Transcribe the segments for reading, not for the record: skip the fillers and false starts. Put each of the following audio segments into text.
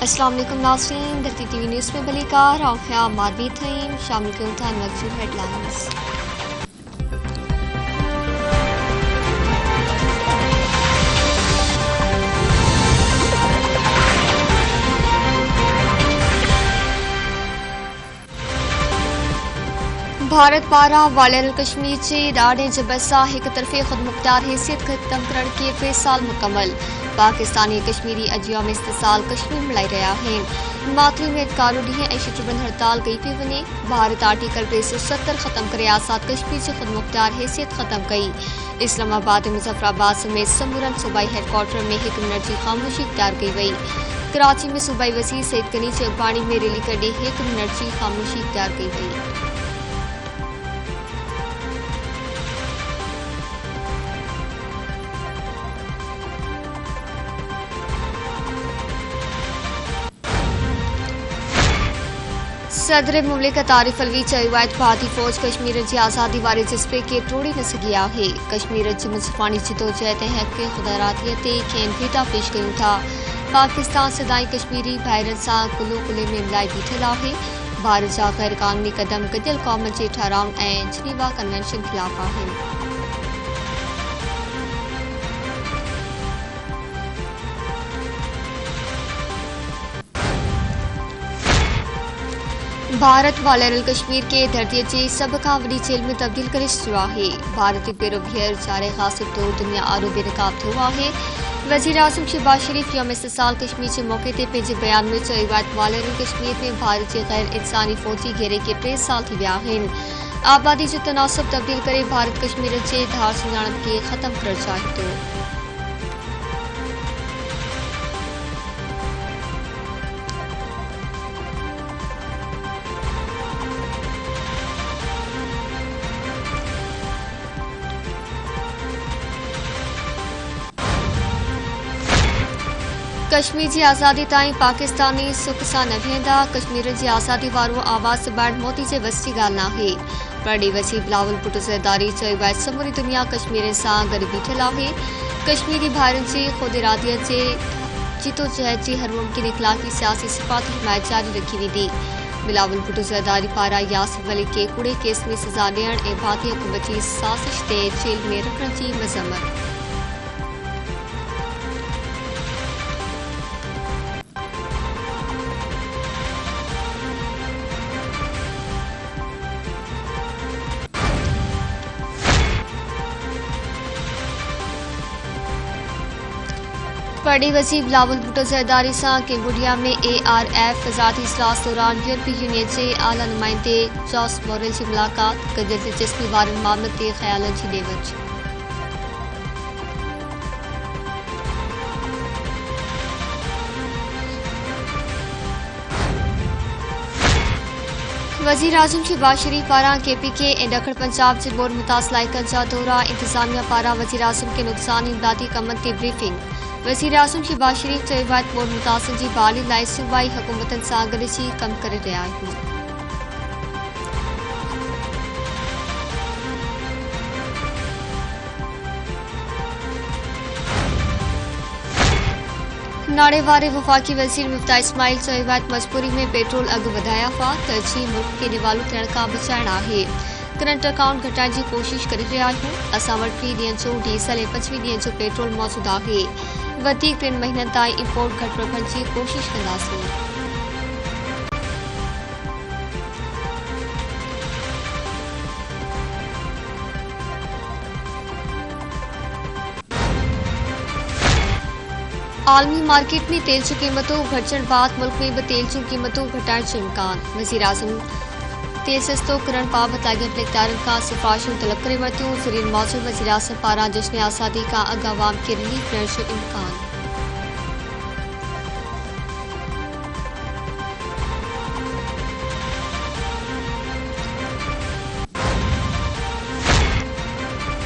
अस्सलाम वालेकुम नाज़रीन, धरती टीवी न्यूज़ में बलिकार आउफिया मारवी थईं शामिल कयूं था मज़कूर हेडलाइंस। भारत पारां वालियर कश्मीर जे ॾाढे जबत सां हिक तरफ़ी ख़ुदमुख्तार हैसियत ख़त्म करण खे टे साल मुकमल। पाकिस्तानी कश्मीरी अॼु यौम इस्तिसाल कश्मीर मल्हाए रहिया आहिनि। मातरी में एतकारो ॾींहुं ऐं शटरबंद हड़ताल कई पई वञे। भारत आर्टिकल 370 ख़त्म करे आज़ाद कश्मीर जी ख़ुदमुख्तार हैसियत ख़त्म कई। इस्लामाबाद ऐं मुज़फ़राबाद समेत समूरनि सूबाई हेडक्वार्टर में हिक मिनट जी ख़ामोशी इख्तियार कई वई। कराची में सूबाई वज़ीर सईद गनी चगबाणी में रैली कढी हिक मिनट जी ख़ामोशी इख्तियार कई वई। सदर मुमलिकत आरिफ अलवी चयो आहे त भारतीय फ़ौज कश्मीर जी आज़ादी वारे जज़्बे खे टोड़े न सघी आहे। कश्मीर जी मुनसिफ़ानी जिदोजहद ऐं हक़ ख़ुदरादीअ ते खेनि भेटा पेश कयूं था। पाकिस्तान सदाईं कश्मीरी भाइरनि सां कुल्हो कुल्हे में मिलाए बीठल आहे। भारत जा गैर क़ानूनी क़दम गॾियल क़ौमनि जे ठाराउनि ऐं जिनीवा कन्वेंशन ख़िलाफ़ आहिनि। भारत वालियर कश्मीर के धरतीअ जी सभ खां वॾी जेल में तब्दील करे छॾियो आहे। भारत पहिरियों बीहर जारे ग़ासिब तौर दुनिया आरो बेनक़ाब थियो आहे। वज़ीर आज़म शहबाज शरीफ़ यौम इस्तिसाल कश्मीर जे मौक़े ते पंहिंजे बयान में चयो आहे त वालियर कश्मीर में भारत जे गैर इंसानी फ़ौजी घेरे खे 3 साल थी विया आहिनि। आबादी जो तनासुब तब्दील करे भारत कश्मीर जे धार सुञाणप खे ख़त्म करणु चाहे थो। कश्मीर जी आज़ादी ताईं पाकिस्तानी सुख सां न बीहंदा। कश्मीर जी आज़ादी वारो आवाज़ दॿाइण मोदी जे वस जी ॻाल्हि नाहे। परॾे वज़ीर बिलावल भुट्टो ज़रदारी चयो आहे समूरी दुनिया कश्मीर सां गॾु बीठल आहे। कश्मीरी भाइरनि जी ख़ुद इरादीअ जे जिदोजहद जी हर मुमकिन इख़लाक़ी सियासी सिफ़ात हिमायत जारी रखी वेंदी। बिलावल भुट्टो ज़रदारी पारां यासिर वली खे कूड़े केस में सज़ा ॾियण ऐं भारतीय हुकूमत जी साज़िश ते जेल में रखण जी मज़म्मत। परॾे वज़ीर बिलावल भुट्टो ज़रदारी सां कैम्बोडिया में ARF वज़ारती इजलास दौरान यूरोपीय यूनियन जे आला नुमाइंदे जॉस बोरेल जी मुलाक़ात। गॾियल दिलचस्पी वारनि मामलनि ते ख़्यालनि जी ॾे वठ। वज़ीर आज़म शहबाज शरीफ़ पारां KPK ऐं ॾखण पंजाब जे बोर मुतासिर इलाइक़नि जा दौरा। इंतिज़ामिया पारां वज़ीर आज़म खे नुक़सान इमदादी कमनि ते ब्रीफिंग। वज़ीर आज़म शहबाज शरीफ़ चयो आहे त बोर मुतासिर जी बहाली लाइ सूबाई हुकूमतनि सां गॾिजी कमु करे रहिया आहियूं। नाणे वारे वफ़ाक़ी वज़ीर मुफ्ता इस्माइल चयो आहे त मजबूरी में पेट्रोल अघु वधाया हुआ। तरजीह मुल्क खे दिवालो थियण खां बचाइण आहे। करंट अकाउंट घटाइण जी कोशिश करे रहिया आहियूं। असां वटि 3 ॾींहंनि जो डीज़ल ऐं 25 ॾींहंनि जो पेट्रोल मौजूदु आहे। वधीक 3 महीननि ताईं इंपोर्ट घटि रखण जी कोशिश कंदासीं। आलमी मार्केट में तेल जूं क़ीमतूं घटिजण बाद मुल्क में भी तेल जूं क़ीमतूं घटाइण जो इम्कान। वज़ीर आज़म तेल सस्तो करण बाबति अॻियनि इख़्तियारनि खां सिफ़ारिशूं तलब करे वरितियूं। ज़रीन मौजूद वज़ीर आज़म पारां जश्न आज़ादी खां अॻु अवाम खे रिलीफ ॾियण जो इम्कान।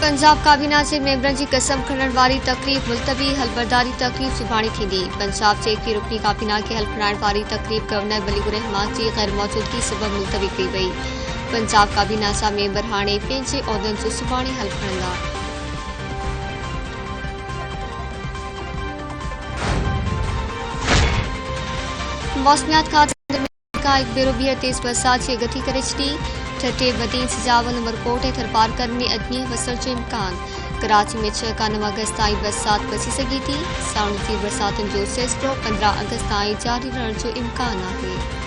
पंजाब काबीना जे मेंबरनि जी कसम खणण वारी तक़रीब मुलतवी। हलबरदारी तक़रीब सुभाणे थींदी। पंजाब जे 1 रुकनी काबीना खे हलफणाइण वारी तक़रीब गवर्नर वलीउर रहमान जी गैर मौजूदगी सबबि मुलतवी कई वई। पंजाब काबीना जा मेंबर हाणे पंहिंजे उहिदनि जो सुभाणे हल्फ खणंदा। موسمیات خاص کا ایک بیروبیہ تیز برسات سے گتی کرچتی ٹھٹے بدین سجاول نمرکوٹ تھرپار کرنے اجمی وصل جو امکان کراچی میں 6 کا 9 اگست تائیں برسات پسی سگی تھی ساؤنڈ برساتن جو سلسلو 15 اگست تائیں جاری رہن جو امکان ہے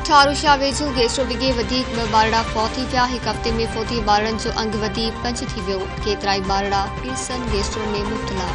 ٹھارو شاہ ویجھو گیسٹرو بگے ودیک ب بارڑا فوتی پیا ایک ہفتے میں فوتی بارن جو انگ ودی 5 تھی ویو کیترائی بارڑا پیرسن گیسٹرو میں مبتلا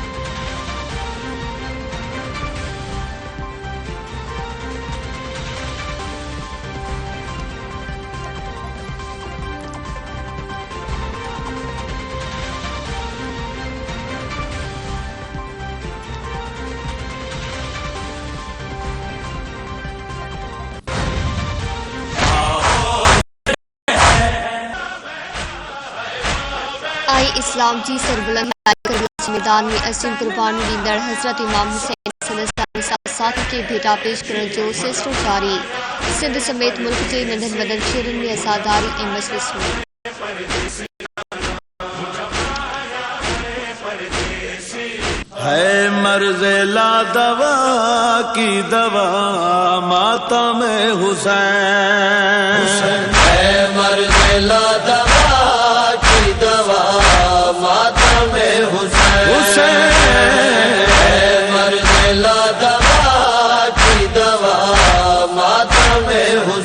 اسلام جی سربلند میدان میں عظیم قربانی دیندڑ حضرت امام حسین ساتھ کے بھیٹا پیش کرنے جو سلسلو جاری سندھ سمیت ملک کے ننढन वॾन شہرن میں عزاداری ऐं مجلس में ہے مرض لا دوا کی دوا ماتم حسین ہے مرض لا دوا کی دوا ماتم حسین ہے مرض لا دوا کی دوا ماتم حسین